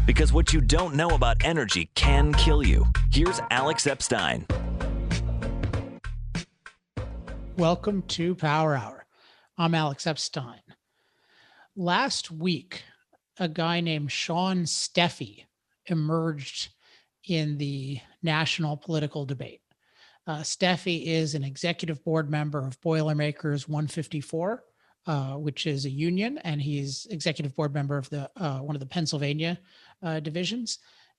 Because what you don't know about energy can kill you. Here's Alex Epstein. Welcome to Power Hour. I'm Alex Epstein. Last week, a guy named Shawn Steffee emerged in the national political debate. Steffee is an executive board member of Boilermakers 154, which is a union, and he's executive board member of the one of the Pennsylvania divisions.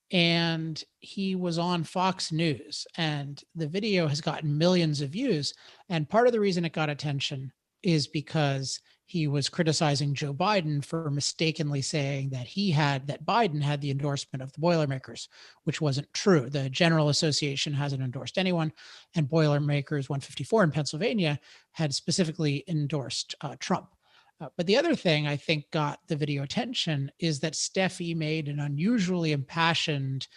And he was on Fox News, and the video has gotten millions of views. And part of the reason it got attention is because he was criticizing Joe Biden for mistakenly saying that Biden had the endorsement of the Boilermakers, which wasn't true. The General Association hasn't endorsed anyone, and Boilermakers 154 in Pennsylvania had specifically endorsed Trump. But the other thing I think got the video attention is that Steffee made an unusually impassioned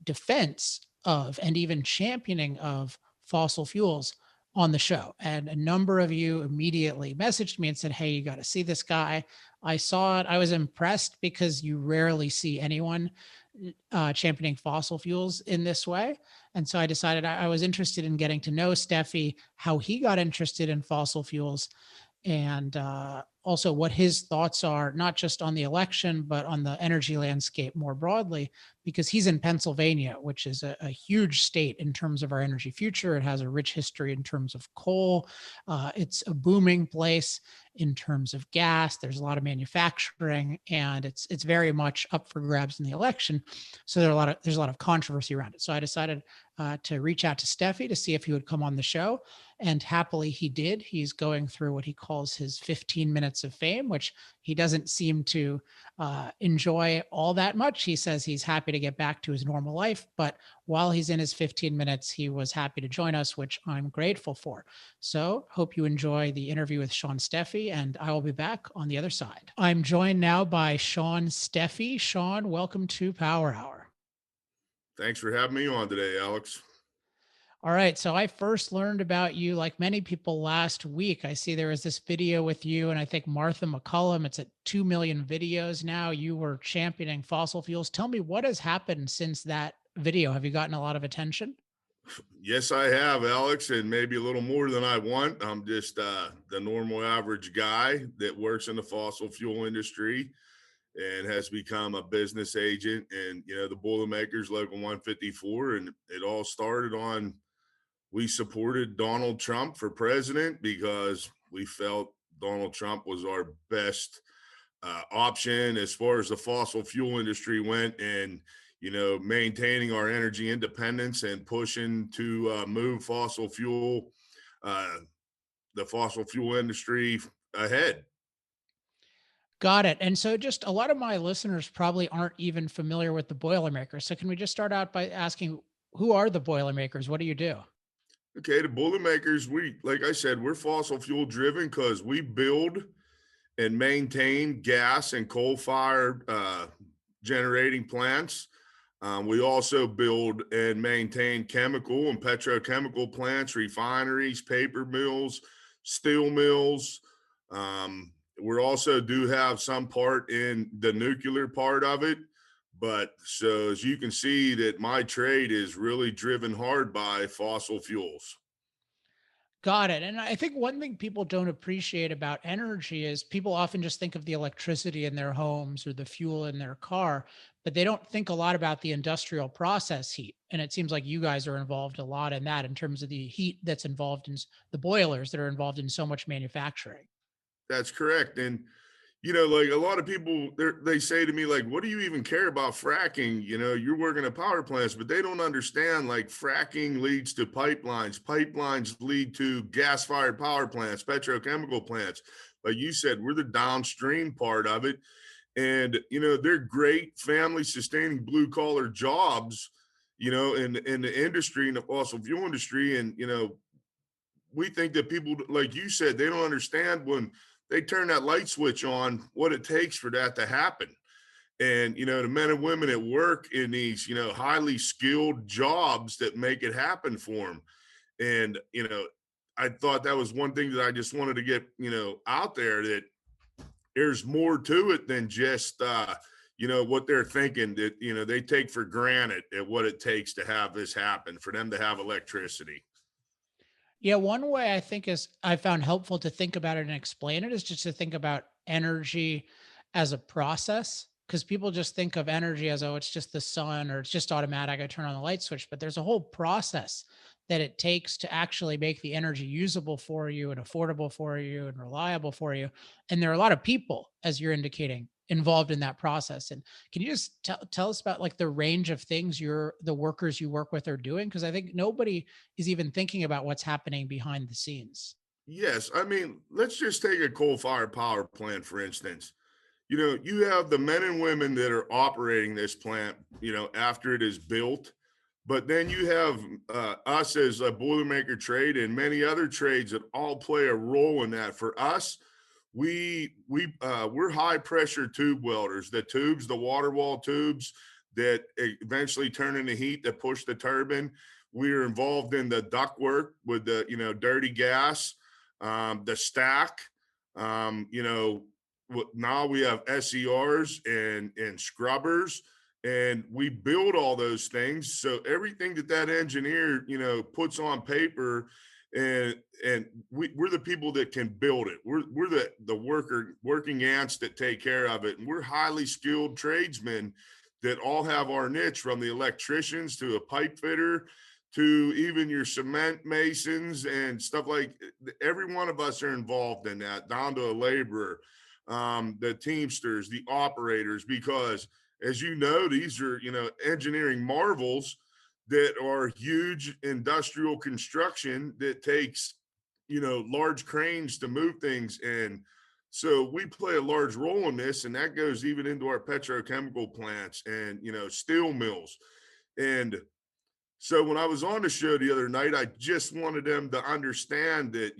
defense of and even championing of fossil fuels on the show. And a number of you immediately messaged me and said, hey, you got to see this guy. I saw it. I was impressed because you rarely see anyone championing fossil fuels in this way. And so I decided I was interested in getting to know Steffee, how he got interested in fossil fuels, and also what his thoughts are, not just on the election, but on the energy landscape more broadly, because he's in Pennsylvania, which is a huge state in terms of our energy future. It has a rich history in terms of coal. It's a booming place in terms of gas. There's a lot of manufacturing, and it's very much up for grabs in the election. So there's a lot of controversy around it. So I decided to reach out to Steffee to see if he would come on the show. And happily he did. He's going through what he calls his 15 minutes of fame, which he doesn't seem to enjoy all that much. He says he's happy to get back to his normal life, but while he's in his 15 minutes, he was happy to join us, which I'm grateful for. So hope you enjoy the interview with Shawn Steffee, and I will be back on the other side. I'm joined now by Shawn Steffee. Shawn, welcome to Power Hour. Thanks for having me on today, Alex. All right. So I first learned about you, like many people, last week. I see there was this video with you and I think Martha McCullum. It's at 2 million videos now. You were championing fossil fuels. Tell me what has happened since that video. Have you gotten a lot of attention? Yes, I have, Alex, and maybe a little more than I want. I'm just the normal average guy that works in the fossil fuel industry and has become a business agent and, the Boilermakers Local 154. And it all started on, we supported Donald Trump for president because we felt Donald Trump was our best option as far as the fossil fuel industry went, and maintaining our energy independence and pushing to move the fossil fuel industry ahead. Got it. And so just a lot of my listeners probably aren't even familiar with the Boilermakers. So can we just start out by asking, who are the Boilermakers? What do you do? Okay, the Boilermakers, like I said, we're fossil fuel driven because we build and maintain gas and coal-fired generating plants. We also build and maintain chemical and petrochemical plants, refineries, paper mills, steel mills. We also do have some part in the nuclear part of it. But so as you can see that my trade is really driven hard by fossil fuels. Got it. And I think one thing people don't appreciate about energy is people often just think of the electricity in their homes or the fuel in their car, but they don't think a lot about the industrial process heat. And it seems like you guys are involved a lot in that in terms of the heat that's involved in the boilers that are involved in so much manufacturing. That's correct. And like a lot of people, they say to me, like, what do you even care about fracking? You're working at power plants, but they don't understand, like, fracking leads to pipelines. Pipelines lead to gas-fired power plants, petrochemical plants. Like you said, we're the downstream part of it. And, they're great family-sustaining blue-collar jobs, in the industry, in the fossil fuel industry. And, we think that people, like you said, they don't understand when they turn that light switch on, what it takes for that to happen. And, the men and women that work in these, highly skilled jobs that make it happen for them. And, I thought that was one thing that I just wanted to get, out there, that there's more to it than just, what they're thinking, that, they take for granted at what it takes to have this happen, for them to have electricity. Yeah, one way I think is I found helpful to think about it and explain it is just to think about energy as a process. Because people just think of energy as, oh, it's just the sun or it's just automatic. I turn on the light switch, but there's a whole process that it takes to actually make the energy usable for you and affordable for you and reliable for you. And there are a lot of people, as you're indicating, involved in that process. And can you just tell us about like the range of things the workers you work with are doing? Because I think nobody is even thinking about what's happening behind the scenes. Yes, I mean, let's just take a coal-fired power plant, for instance. You have the men and women that are operating this plant, after it is built. But then you have us as a Boilermaker trade and many other trades that all play a role in that. For us, we're high pressure tube welders. The tubes, the water wall tubes that eventually turn into heat that push the turbine. We are involved in the duct work with the dirty gas, the stack. Now we have SERs and scrubbers, and we build all those things. So everything that engineer puts on paper, and we're the people that can build it. We're the working ants that take care of it, and we're highly skilled tradesmen that all have our niche, from the electricians to a pipe fitter to even your cement masons and stuff. Like, every one of us are involved in that, down to a laborer, the teamsters, the operators, because, as you know, these are engineering marvels that are huge industrial construction that takes large cranes to move things. And so we play a large role in this, and that goes even into our petrochemical plants and steel mills. And so when I was on the show the other night, I just wanted them to understand that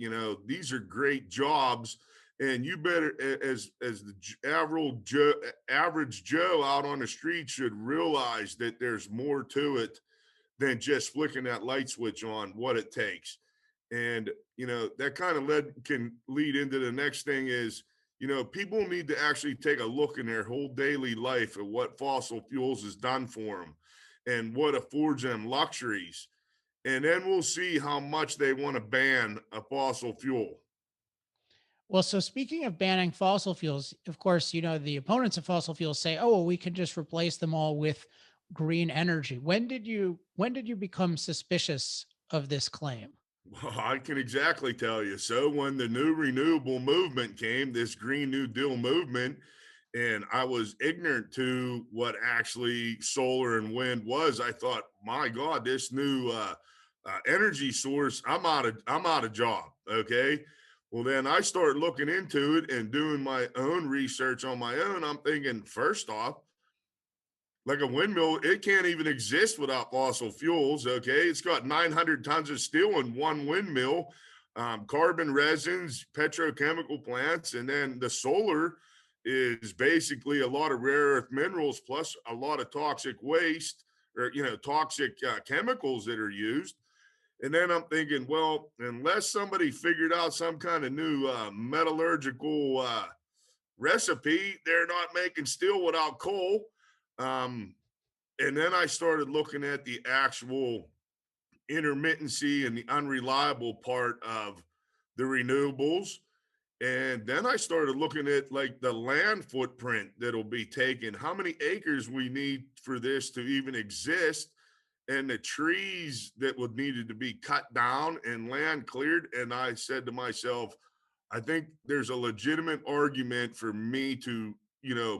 these are great jobs, and you better, as the average Joe out on the street, should realize that there's more to it than just flicking that light switch on, what it takes. And that kind of can lead into the next thing is, people need to actually take a look in their whole daily life at what fossil fuels has done for them and what affords them luxuries. And then we'll see how much they want to ban a fossil fuel. Well, so speaking of banning fossil fuels, of course, the opponents of fossil fuels say, "Oh, well, we can just replace them all with green energy." When did you become suspicious of this claim? Well, I can exactly tell you. So when the new renewable movement came, this Green New Deal movement, and I was ignorant to what actually solar and wind was, I thought, my God, this new energy source, I'm out of job. Okay. Well, then I started looking into it and doing my own research on my own. I'm thinking, first off, like a windmill, it can't even exist without fossil fuels. Okay. It's got 900 tons of steel in one windmill, carbon resins, petrochemical plants, and then the solar is basically a lot of rare earth minerals plus a lot of toxic waste, or toxic chemicals that are used. And then I'm thinking, well, unless somebody figured out some kind of new metallurgical recipe, they're not making steel without coal. Um, and then I started looking at the actual intermittency and the unreliable part of the renewables. And then I started looking at like the land footprint that'll be taken, how many acres we need for this to even exist, and the trees that would needed to be cut down and land cleared. And I said to myself, I think there's a legitimate argument for me to,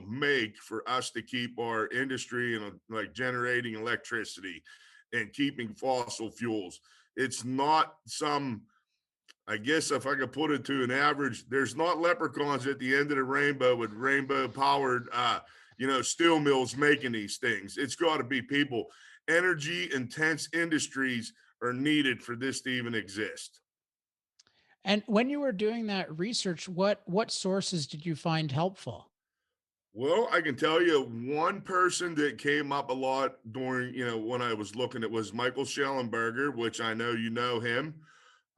make for us to keep our industry and like generating electricity and keeping fossil fuels. It's not some, I guess if I could put it to an average, there's not leprechauns at the end of the rainbow with rainbow powered, steel mills making these things. It's got to be people. Energy intense industries are needed for this to even exist. And when you were doing that research, what sources did you find helpful? Well, I can tell you one person that came up a lot during, when I was looking, it was Michael Schellenberger, which I know you know him.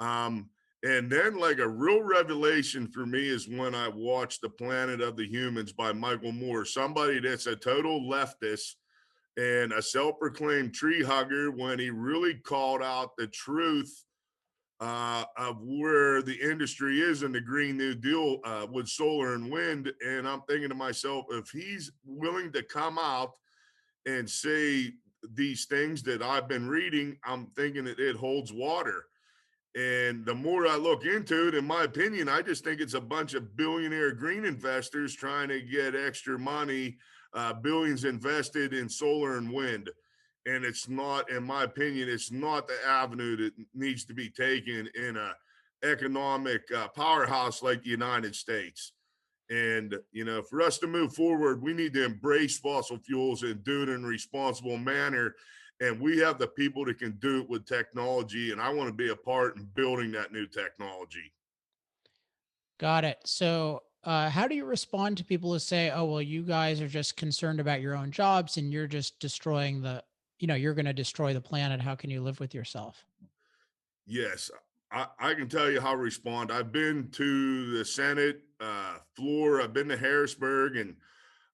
Um, And then, like, a real revelation for me is when I watched The Planet of the Humans by Michael Moore, somebody that's a total leftist and a self-proclaimed tree hugger, when he really called out the truth of where the industry is in the Green New Deal with solar and wind. And I'm thinking to myself, if he's willing to come out and say these things that I've been reading, I'm thinking that it holds water. And the more I look into it, in my opinion, I just think it's a bunch of billionaire green investors trying to get extra money, billions invested in solar and wind. And it's not, in my opinion, it's not the avenue that needs to be taken in a economic powerhouse like the United States. And, for us to move forward, we need to embrace fossil fuels and do it in a responsible manner. And we have the people that can do it with technology. And I want to be a part in building that new technology. Got it. So, how do you respond to people who say, "Oh, well, you guys are just concerned about your own jobs, and you're just destroying you're going to destroy the planet. How can you live with yourself?" Yes, I can tell you how to respond. I've been to the Senate floor, I've been to Harrisburg, and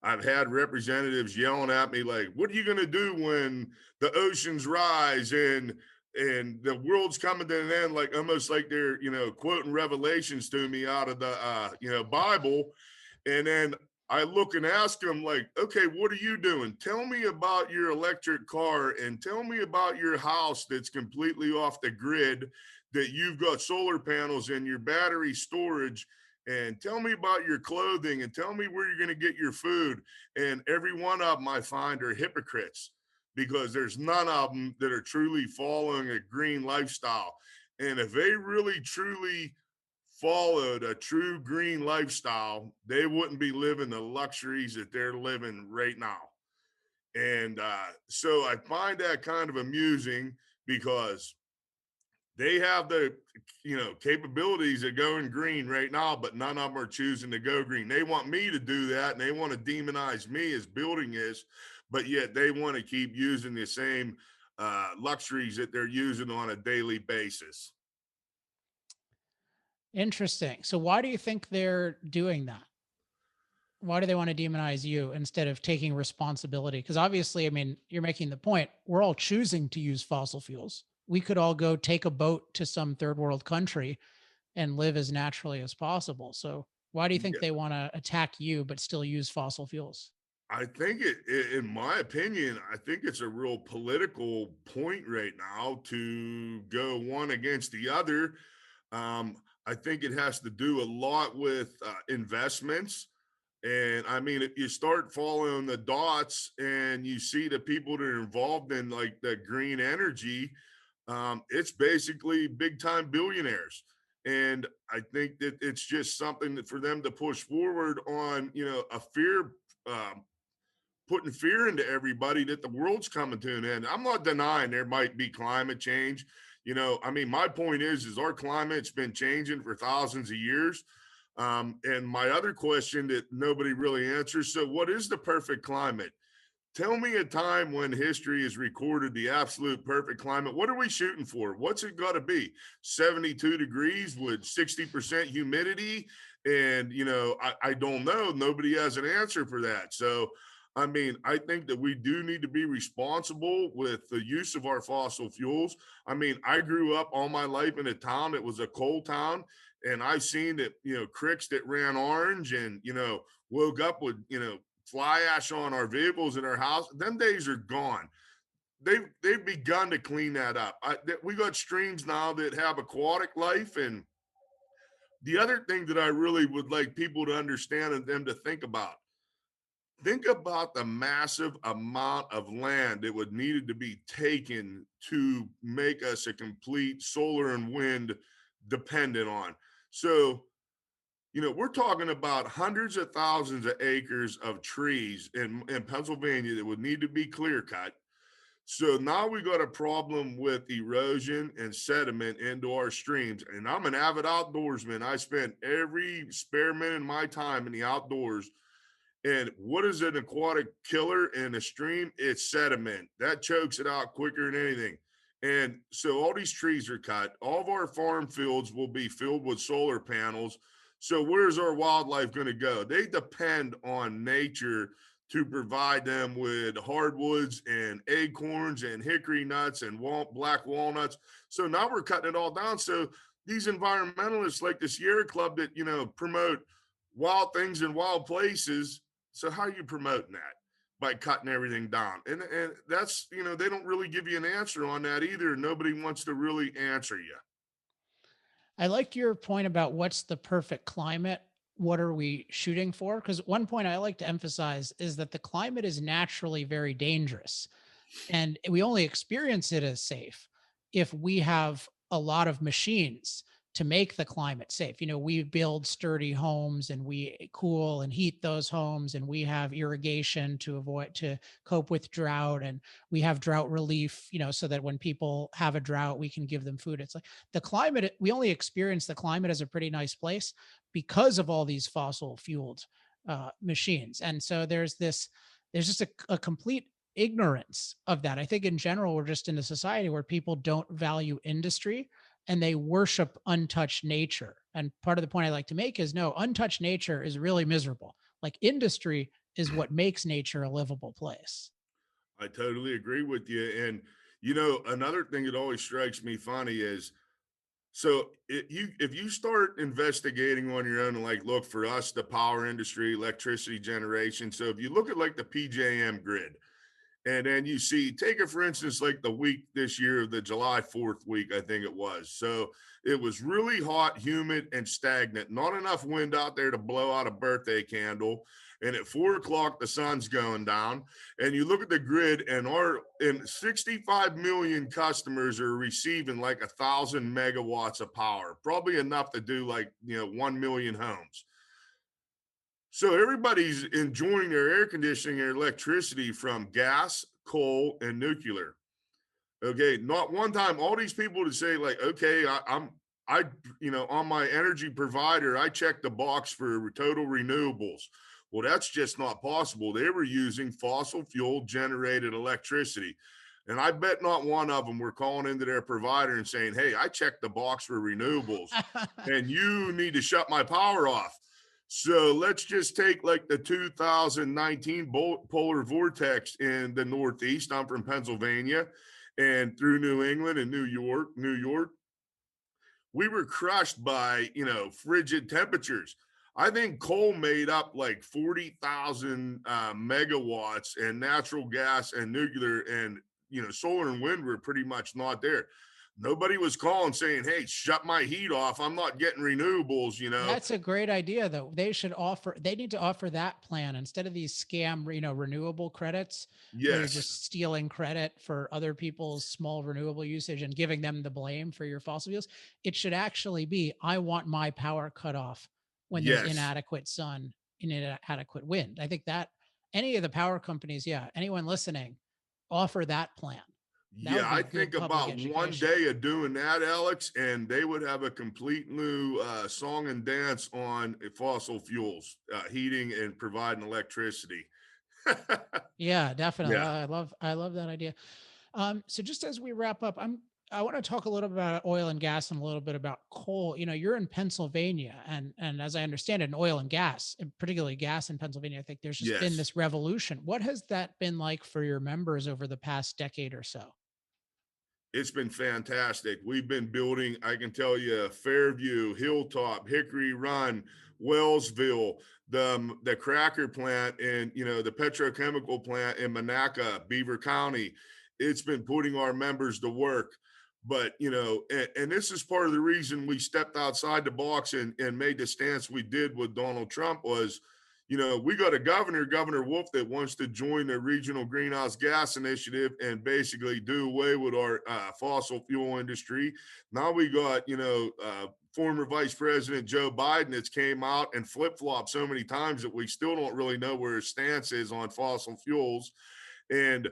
I've had representatives yelling at me like, "What are you going to do when the oceans rise and the world's coming to an end?" Like, almost like they're quoting revelations to me out of the Bible. And then I look and ask them, like, "Okay, what are you doing? Tell me about your electric car and tell me about your house that's completely off the grid, that you've got solar panels and your battery storage, and tell me about your clothing and tell me where you're going to get your food." And every one of them I find are hypocrites, because there's none of them that are truly following a green lifestyle. And if they really truly followed a true green lifestyle, they wouldn't be living the luxuries that they're living right now. And so I find that kind of amusing, because they have the capabilities of going green right now, but none of them are choosing to go green. They want me to do that, and they want to demonize me as building this, but yet they want to keep using the same luxuries that they're using on a daily basis. Interesting. So, why do you think they're doing that? Why do they want to demonize you instead of taking responsibility? Because obviously, I mean, you're making the point. We're all choosing to use fossil fuels. We could all go take a boat to some third world country and live as naturally as possible. So, why do you think Yeah, they want to attack you but still use fossil fuels? I think in my opinion, I think it's a real political point right now to go one against the other. I think it has to do a lot with investments. And I mean, if you start following the dots and you see the people that are involved in like the green energy, it's basically big time billionaires. And I think that it's just something that for them to push forward on, a fear, putting fear into everybody that the world's coming to an end. I'm not denying there might be climate change. I mean, my point is our climate's been changing for thousands of years. And my other question that nobody really answers: so what is the perfect climate? Tell me a time when history has recorded the absolute perfect climate. What are we shooting for? What's it got to be? 72 degrees with 60% humidity? And, I don't know. Nobody has an answer for that. So, I mean, I think that we do need to be responsible with the use of our fossil fuels. I mean, I grew up all my life in a town that was a coal town, and I've seen that, creeks that ran orange and, woke up with, fly ash on our vehicles in our house. Them days are gone. They've begun to clean that up. We got streams now that have aquatic life. And the other thing that I really would like people to understand and them to think about the massive amount of land that would needed to be taken to make us a complete solar and wind dependent on. So, we're talking about hundreds of thousands of acres of trees in Pennsylvania that would need to be clear cut. So now we got a problem with erosion and sediment into our streams. And I'm an avid outdoorsman. I spend every spare minute of my time in the outdoors. And what is an aquatic killer in a stream? It's sediment. That chokes it out quicker than anything. And so all these trees are cut. All of our farm fields will be filled with solar panels. So where's our wildlife going to go? They depend on nature to provide them with hardwoods and acorns and hickory nuts and black walnuts. So now we're cutting it all down. So these environmentalists like the Sierra Club that, promote wild things in wild places. So how are you promoting that? By cutting everything down. And that's, they don't really give you an answer on that either. Nobody wants to really answer you. I like your point about what's the perfect climate. What are we shooting for? Because one point I like to emphasize is that the climate is naturally very dangerous. And we only experience it as safe if we have a lot of machines to make the climate safe. We build sturdy homes and we cool and heat those homes, and we have irrigation to cope with drought, and we have drought relief, so that when people have a drought, we can give them food. It's like the climate, we only experience the climate as a pretty nice place because of all these fossil fueled machines. And so there's just a complete ignorance of that. I think in general, we're just in a society where people don't value industry and they worship untouched nature. And part of the point I like to make is no, untouched nature is really miserable. Like industry is what makes nature a livable place. I totally agree with you. And, another thing that always strikes me funny is, so if you start investigating on your own and like, look for us, the power industry, electricity generation. So if you look at like the PJM grid, and then you see, take it for instance, like the week this year, the July 4th week, I think it was. So it was really hot, humid, and stagnant. Not enough wind out there to blow out a birthday candle. And at 4 o'clock, the sun's going down. And you look at the grid, and 65 million customers are receiving like 1,000 megawatts of power, probably enough to do like 1 million homes. So everybody's enjoying their air conditioning and electricity from gas, coal, and nuclear. Okay, not one time. All these people to say like, okay, on my energy provider, I checked the box for total renewables. Well, that's just not possible. They were using fossil fuel generated electricity. And I bet not one of them were calling into their provider and saying, hey, I checked the box for renewables and you need to shut my power off. So let's just take like the 2019 polar vortex in the Northeast. I'm from Pennsylvania, and through New England and New York, we were crushed by, frigid temperatures. I think coal made up like 40,000 megawatts, and natural gas and nuclear and, solar and wind were pretty much not there. Nobody was calling saying, hey, shut my heat off. I'm not getting renewables, That's a great idea, though. They need to offer that plan instead of these scam, renewable credits where you're Yes. just stealing credit for other people's small renewable usage and giving them the blame for your fossil fuels. It should actually be, I want my power cut off when there's Yes. inadequate sun, inadequate wind. I think that any of the power companies, yeah, anyone listening, offer that plan. That would Yeah, be I good think public about one education. day of doing that, Alex, and they would have a complete new song and dance on fossil fuels, heating and providing electricity. Yeah, definitely. Yeah. I love that idea. So just as we wrap up, I want to talk a little bit about oil and gas and a little bit about coal. You're in Pennsylvania, and as I understand it, in oil and gas, and particularly gas in Pennsylvania, I think there's just been Yes. this revolution. What has that been like for your members over the past decade or so? It's been fantastic. We've been building, I can tell you, Fairview, Hilltop, Hickory Run, Wellsville, the cracker plant, and the petrochemical plant in Monaca, Beaver County. It's been putting our members to work. But and this is part of the reason we stepped outside the box and made the stance we did with Donald Trump was, we got a Governor Wolf, that wants to join the regional greenhouse gas initiative and basically do away with our fossil fuel industry. Now we got, former Vice President Joe Biden that's came out and flip-flopped so many times that we still don't really know where his stance is on fossil fuels. And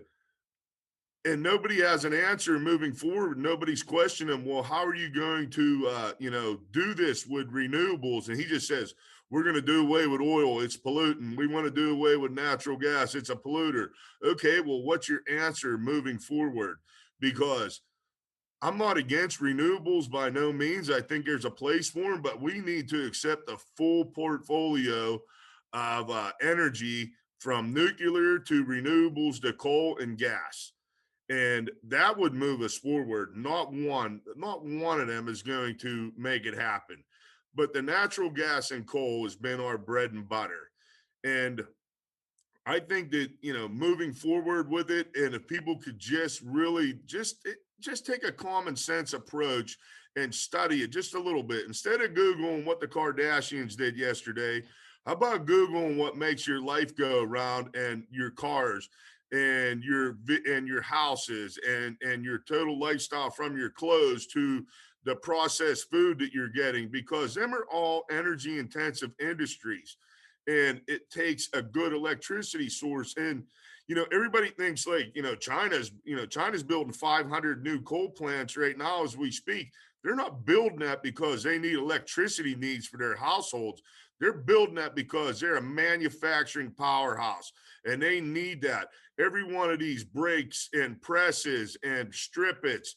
nobody has an answer moving forward. Nobody's questioning, well, how are you going to, do this with renewables? And he just says, we're going to do away with oil. It's polluting. We want to do away with natural gas. It's a polluter. Okay, well, what's your answer moving forward? Because I'm not against renewables by no means. I think there's a place for them, but we need to accept the full portfolio of energy from nuclear to renewables to coal and gas. And that would move us forward. Not one of them is going to make it happen. But the natural gas and coal has been our bread and butter. And I think that, moving forward with it, and if people could just really just take a common sense approach and study it just a little bit instead of Googling what the Kardashians did yesterday. How about Googling what makes your life go around and your cars and your houses and your total lifestyle, from your clothes to the processed food that you're getting, because them are all energy intensive industries, and it takes a good electricity source. And everybody thinks, like, China's building 500 new coal plants right now as we speak. They're not building that because they need electricity needs for their households. They're building that because they're a manufacturing powerhouse and they need that. Every one of these brakes and presses and strippets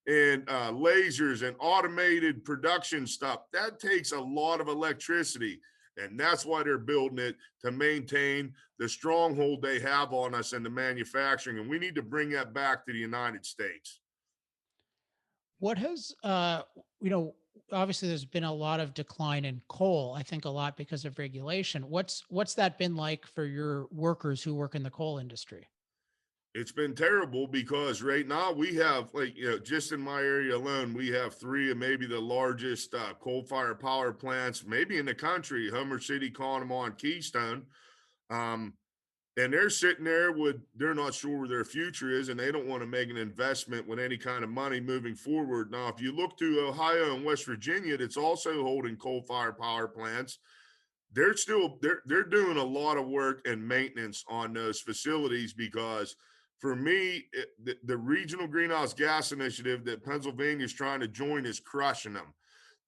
and lasers and automated production stuff, that takes a lot of electricity. And that's why they're building it, to maintain the stronghold they have on us in the manufacturing. And we need to bring that back to the United States. What has, you know, obviously there's been a lot of decline in coal, I think a lot because of regulation. What's that been like for your workers who work in the coal industry? It's been terrible because right now we have, like, just in my area alone, we have three of maybe the largest coal-fired power plants, maybe in the country: Homer City, Conemaugh, and Keystone. Um, and they're sitting there they're not sure where their future is, and they don't want to make an investment with any kind of money moving forward. Now, if you look to Ohio and West Virginia, that's also holding coal-fired power plants, they're doing a lot of work and maintenance on those facilities, because for me, the regional greenhouse gas initiative that Pennsylvania is trying to join is crushing them.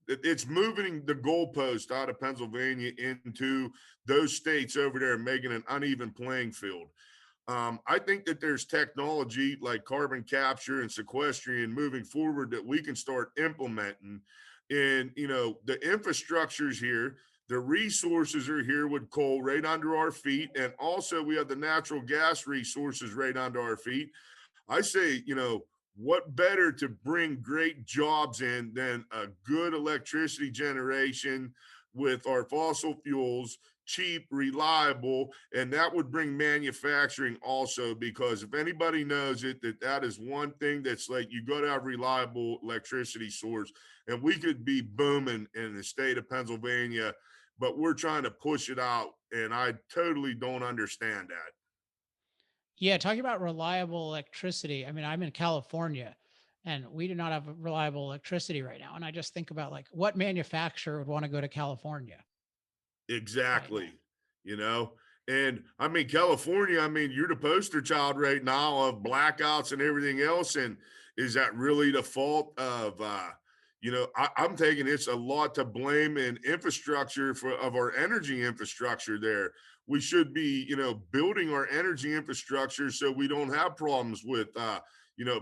It's moving the goalpost out of Pennsylvania into those states over there, making an uneven playing field. I think that there's technology like carbon capture and sequestration moving forward that we can start implementing. And, the infrastructure's here, the resources are here with coal right under our feet. And also we have the natural gas resources right under our feet. I say, what better to bring great jobs in than a good electricity generation with our fossil fuels, cheap, reliable, and that would bring manufacturing also, because if anybody knows it, that is one thing that's like, you got to have reliable electricity source, and we could be booming in the state of Pennsylvania, but we're trying to push it out, and I totally don't understand that. Yeah, talking about reliable electricity. I mean, I'm in California and we do not have reliable electricity right now. And I just think about like what manufacturer would want to go to California right now? Exactly. You know, and I mean, California, I mean, you're the poster child right now of blackouts and everything else. And is that really the fault of, I'm taking it's a lot to blame in infrastructure of our energy infrastructure there. We should be, building our energy infrastructure so we don't have problems with,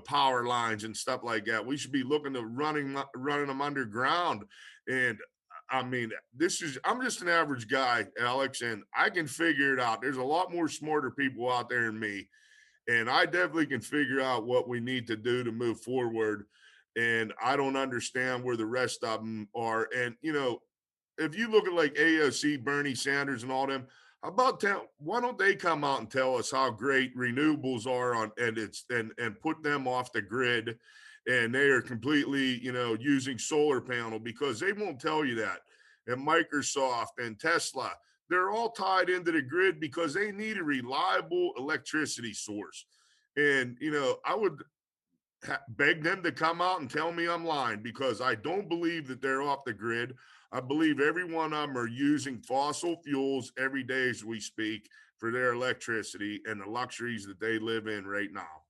power lines and stuff like that. We should be looking to running them underground. And I mean, I'm just an average guy, Alex, and I can figure it out. There's a lot more smarter people out there than me, and I definitely can figure out what we need to do to move forward. And I don't understand where the rest of them are. And, if you look at like AOC, Bernie Sanders, and all them, why don't they come out and tell us how great renewables are and put them off the grid, and they are completely, using solar panel, because they won't tell you that. And Microsoft and Tesla, they're all tied into the grid because they need a reliable electricity source. And, I would beg them to come out and tell me I'm lying, because I don't believe that they're off the grid. I believe every one of them are using fossil fuels every day as we speak for their electricity and the luxuries that they live in right now.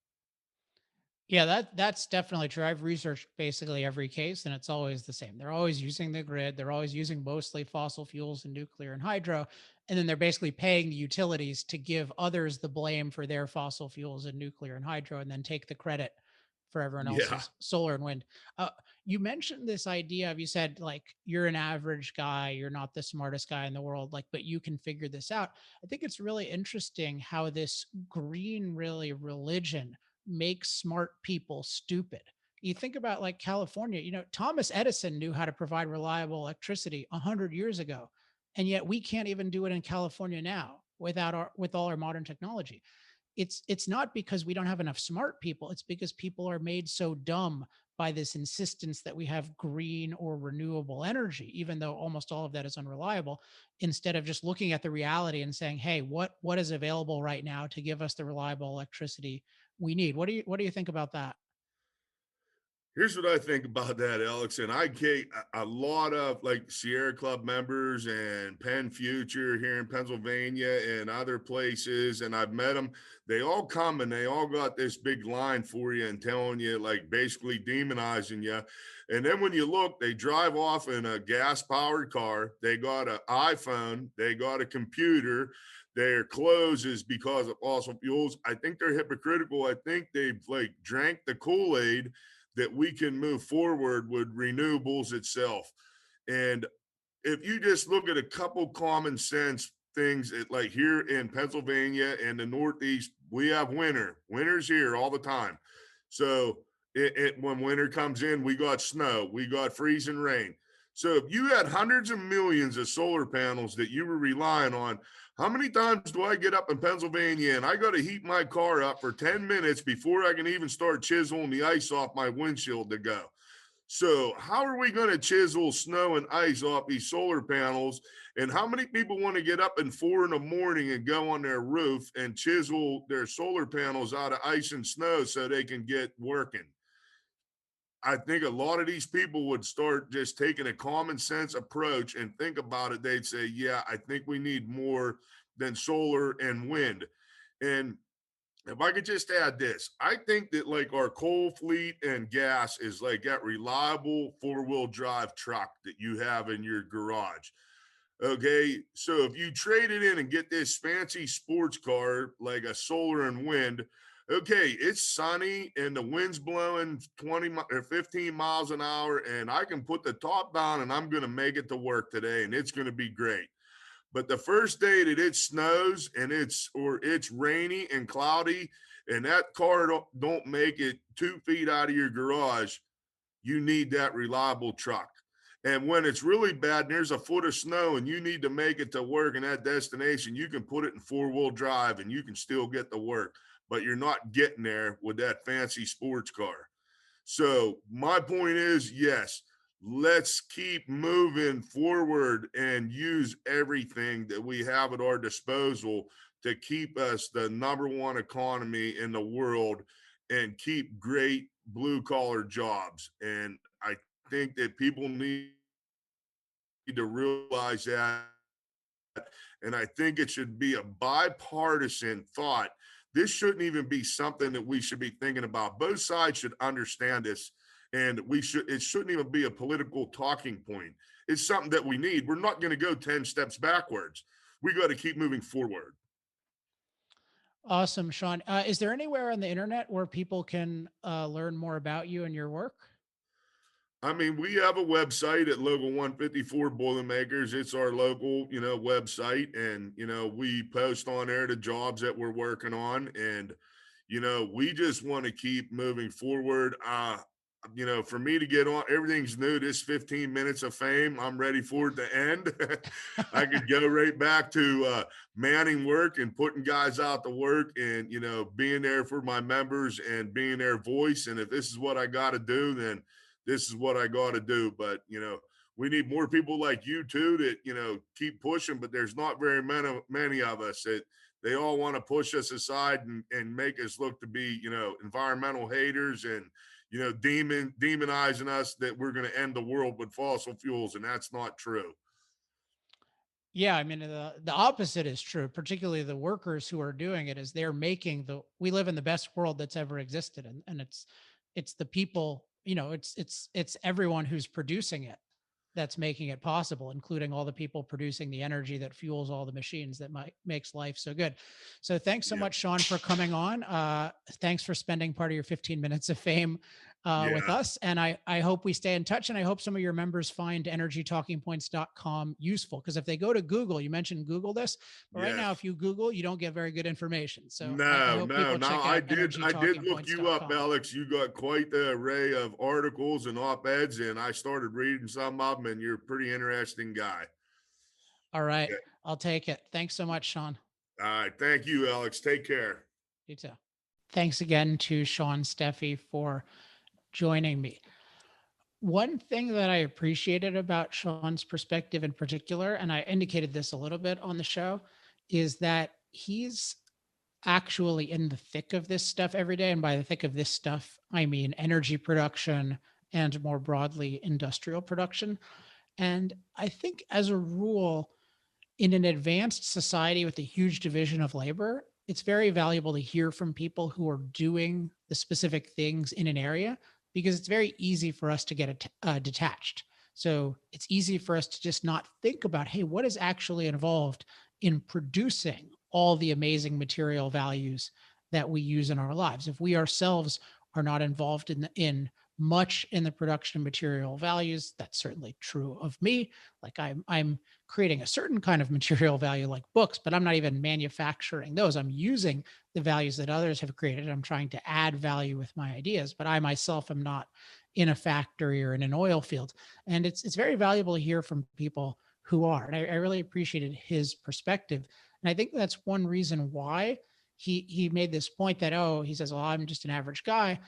Yeah, that's definitely true. I've researched basically every case and it's always the same. They're always using the grid. They're always using mostly fossil fuels and nuclear and hydro. And then they're basically paying the utilities to give others the blame for their fossil fuels and nuclear and hydro and then take the credit for everyone Yeah. else's solar and wind. Uh, you mentioned this idea of, you said like you're an average guy, you're not the smartest guy in the world, like, but you can figure this out. I think it's really interesting how this green really religion makes smart people stupid. You think about like California, Thomas Edison knew how to provide reliable electricity 100 years ago, and yet we can't even do it in California now with all our modern technology. It's not because we don't have enough smart people. It's because people are made so dumb by this insistence that we have green or renewable energy, even though almost all of that is unreliable, instead of just looking at the reality and saying, hey, what is available right now to give us the reliable electricity we need? What do you think about that? Here's what I think about that, Alex. And I get a lot of like Sierra Club members and Penn Future here in Pennsylvania and other places. And I've met them. They all come and they all got this big line for you and telling you, like, basically demonizing you. And then when you look, they drive off in a gas powered car. They got an iPhone. They got a computer. Their clothes is because of fossil fuels. I think they're hypocritical. I think they've like drank the Kool-Aid that we can move forward with renewables itself. And if you just look at a couple common sense things, like here in Pennsylvania and the Northeast, we have winter. Winter's here all the time. So when winter comes in, we got snow, we got freezing rain. So if you had hundreds of millions of solar panels that you were relying on, how many times do I get up in Pennsylvania and I got to heat my car up for 10 minutes before I can even start chiseling the ice off my windshield to go? So how are we going to chisel snow and ice off these solar panels? And how many people want to get up at 4 a.m. and go on their roof and chisel their solar panels out of ice and snow so they can get working? I think a lot of these people would start just taking a common sense approach and think about it. They'd say, yeah, I think we need more than solar and wind. And if I could just add this, I think that like our coal fleet and gas is like that reliable 4-wheel drive truck that you have in your garage. Okay. So if you trade it in and get this fancy sports car, like a solar and wind, okay, it's sunny and the wind's blowing 20 or 15 miles an hour, and I can put the top down and I'm going to make it to work today and it's going to be great. But the first day that it snows and it's rainy and cloudy and that car don't make it 2 feet out of your garage, you need that reliable truck. And when it's really bad and there's a foot of snow and you need to make it to work in that destination, you can put it in 4-wheel drive and you can still get to work, but you're not getting there with that fancy sports car. So my point is, yes, let's keep moving forward and use everything that we have at our disposal to keep us the number one economy in the world and keep great blue collar jobs. And I think that people need to realize that. And I think it should be a bipartisan thought. This shouldn't even be something that we should be thinking about. Both sides should understand this, and it shouldn't even be a political talking point. It's something that we need. We're not going to go 10 steps backwards. We got to keep moving forward. Awesome, Shawn. Is there anywhere on the internet where people can learn more about you and your work? I mean, we have a website at local 154 Boilermakers. It's our local, website. And, we post on there the jobs that we're working on. And, we just want to keep moving forward. For me to get on, everything's new. This 15 minutes of fame, I'm ready for it to end. I could go right back to manning work and putting guys out to work and, being there for my members and being their voice. And if this is what I got to do, then this is what I got to do. But, we need more people like you too that, keep pushing, but there's not very many of us that they all want to push us aside and make us look to be, environmental haters and, demonizing us that we're going to end the world with fossil fuels. And that's not true. Yeah, I mean the opposite is true. Particularly the workers who are doing it, is they're making we live in the best world that's ever existed, and it's the people, it's everyone who's producing it that's making it possible, including all the people producing the energy that fuels all the machines that makes life so good. So thanks so Yeah. much, Shawn, for coming on. Thanks for spending part of your 15 minutes of fame with Yeah. us. And I hope we stay in touch. And I hope some of your members find energytalkingpoints.com useful. Because if they go to Google, you mentioned Google this, but right now, Yes. if you Google, you don't get very good information. So I No, hope no, people no. check I out did look you up, energytalkingpoints.com. Alex. You got quite the array of articles and op-eds, and I started reading some of them, and you're a pretty interesting guy. All right. Yeah. I'll take it. Thanks so much, Shawn. All right. Thank you, Alex. Take care. You too. Thanks again to Shawn Steffee for joining me. One thing that I appreciated about Shawn's perspective in particular, and I indicated this a little bit on the show, is that he's actually in the thick of this stuff every day. And by the thick of this stuff, I mean energy production and more broadly, industrial production. And I think as a rule, in an advanced society with a huge division of labor, it's very valuable to hear from people who are doing the specific things in an area because it's very easy for us to get detached. So it's easy for us to just not think about, hey, what is actually involved in producing all the amazing material values that we use in our lives? If we ourselves are not involved in much in the production of material values, that's certainly true of me. Like I'm creating a certain kind of material value like books, but I'm not even manufacturing those. I'm using the values that others have created. I'm trying to add value with my ideas, but I myself am not in a factory or in an oil field. And it's very valuable to hear from people who are. And I really appreciated his perspective. And I think that's one reason why he made this point that, oh, he says, well, I'm just an average guy.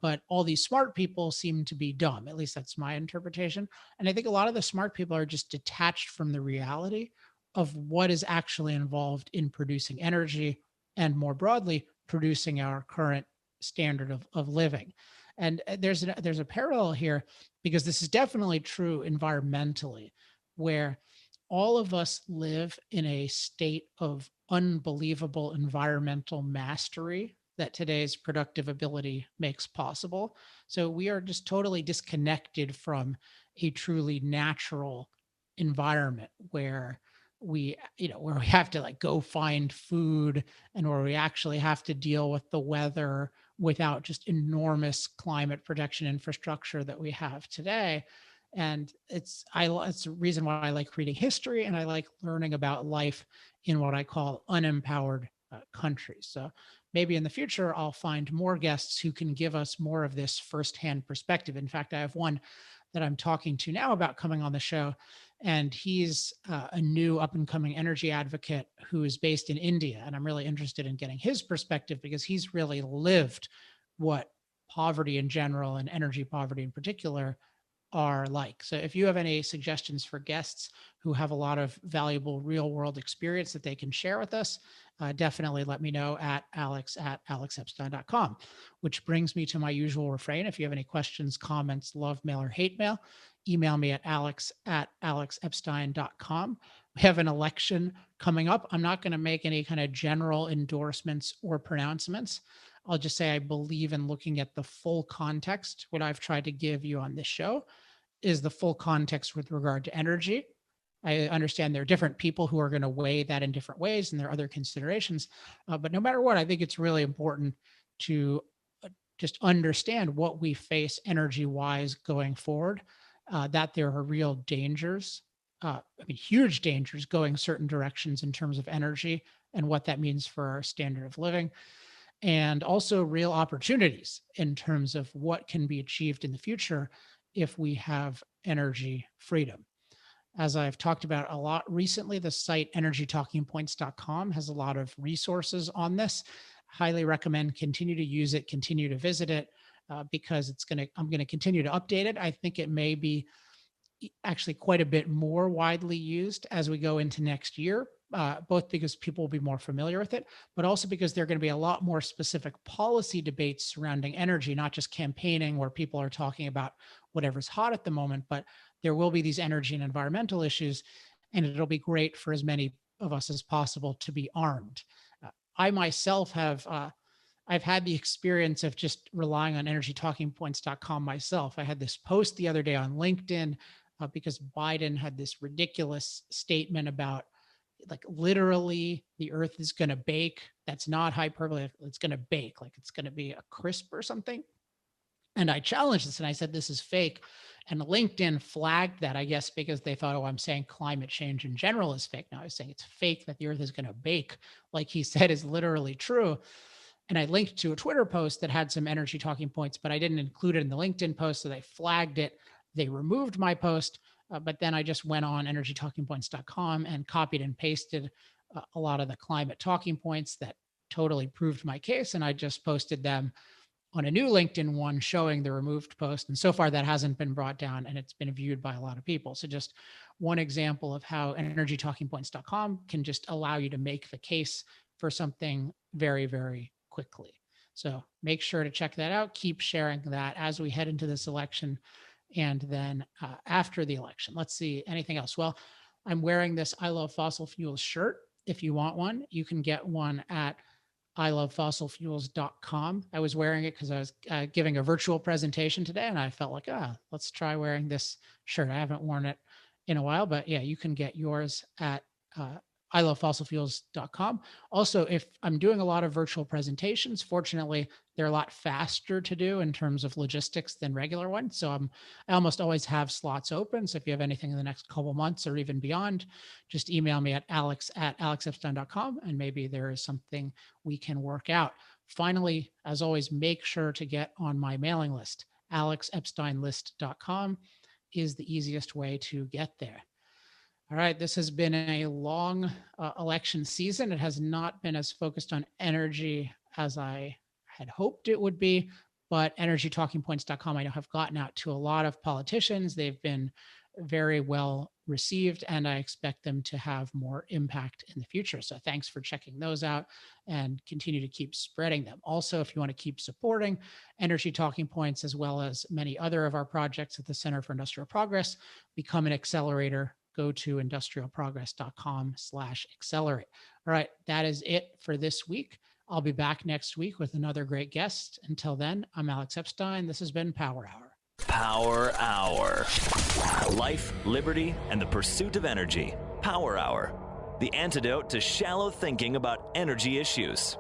But all these smart people seem to be dumb. At least that's my interpretation. And I think a lot of the smart people are just detached from the reality of what is actually involved in producing energy and more broadly, producing our current standard of living. And there's a parallel here because this is definitely true environmentally, where all of us live in a state of unbelievable environmental mastery that today's productive ability makes possible. So we are just totally disconnected from a truly natural environment where where we have to like go find food and where we actually have to deal with the weather without just enormous climate protection infrastructure that we have today. And it's a reason why I like reading history and I like learning about life in what I call unempowered countries. So maybe in the future, I'll find more guests who can give us more of this firsthand perspective. In fact, I have one that I'm talking to now about coming on the show, and he's a new up and coming energy advocate who is based in India. And I'm really interested in getting his perspective because he's really lived what poverty in general and energy poverty in particular are like. So if you have any suggestions for guests who have a lot of valuable real world experience that they can share with us, definitely let me know at alex@alexepstein.com, which brings me to my usual refrain. If you have any questions, comments, love mail, or hate mail, email me at alex@alexepstein.com. We have an election coming up. I'm not going to make any kind of general endorsements or pronouncements. I'll just say I believe in looking at the full context. What I've tried to give you on this show is the full context with regard to energy. I understand there are different people who are going to weigh that in different ways, and there are other considerations. But no matter what, I think it's really important to just understand what we face energy-wise going forward, that there are real dangers, huge dangers going certain directions in terms of energy and what that means for our standard of living, and also real opportunities in terms of what can be achieved in the future if we have energy freedom. As I've talked about a lot recently, the site energytalkingpoints.com has a lot of resources on this. Highly recommend continue to use it, continue to visit it, because I'm going to continue to update it. I think it may be actually quite a bit more widely used as we go into next year, both because people will be more familiar with it, but also because there are going to be a lot more specific policy debates surrounding energy, not just campaigning where people are talking about whatever's hot at the moment, but there will be these energy and environmental issues, and it'll be great for as many of us as possible to be armed. I myself have I've had the experience of just relying on energytalkingpoints.com myself. I had this post the other day on LinkedIn because Biden had this ridiculous statement about like literally the earth is going to bake. That's not hyperbole. It's going to bake, like it's going to be a crisp or something. And I challenged this and I said, this is fake. And LinkedIn flagged that, I guess, because they thought, oh, I'm saying climate change in general is fake. Now I was saying it's fake that the earth is going to bake, like he said, is literally true. And I linked to a Twitter post that had some energy talking points, but I didn't include it in the LinkedIn post. So they flagged it. They removed my post. But then I just went on energytalkingpoints.com and copied and pasted a lot of the climate talking points that totally proved my case. And I just posted them on a new LinkedIn one showing the removed post. And so far that hasn't been brought down and it's been viewed by a lot of people. So just one example of how energytalkingpoints.com can just allow you to make the case for something very, very quickly. So make sure to check that out. Keep sharing that as we head into this election. And then after the election, let's see, anything else? Well, I'm wearing this I Love Fossil Fuels shirt. If you want one, you can get one at ilovefossilfuels.com. I was wearing it because I was giving a virtual presentation today and I felt like, let's try wearing this shirt. I haven't worn it in a while, but yeah, you can get yours at ilovefossilfuels.com. Also, if I'm doing a lot of virtual presentations, fortunately, they're a lot faster to do in terms of logistics than regular ones. So I almost always have slots open. So if you have anything in the next couple months or even beyond, just email me at alex@alexepstein.com and maybe there is something we can work out. Finally, as always, make sure to get on my mailing list. alexepsteinlist.com is the easiest way to get there. All right, this has been a long election season. It has not been as focused on energy as I had hoped it would be, but energytalkingpoints.com I know have gotten out to a lot of politicians. They've been very well received, and I expect them to have more impact in the future. So thanks for checking those out and continue to keep spreading them. Also, if you want to keep supporting Energy Talking Points as well as many other of our projects at the Center for Industrial Progress, become an accelerator. Go to industrialprogress.com/accelerate. All right, that is it for this week. I'll be back next week with another great guest. Until then, I'm Alex Epstein. This has been Power Hour. Power Hour. Life, liberty, and the pursuit of energy. Power Hour. The antidote to shallow thinking about energy issues.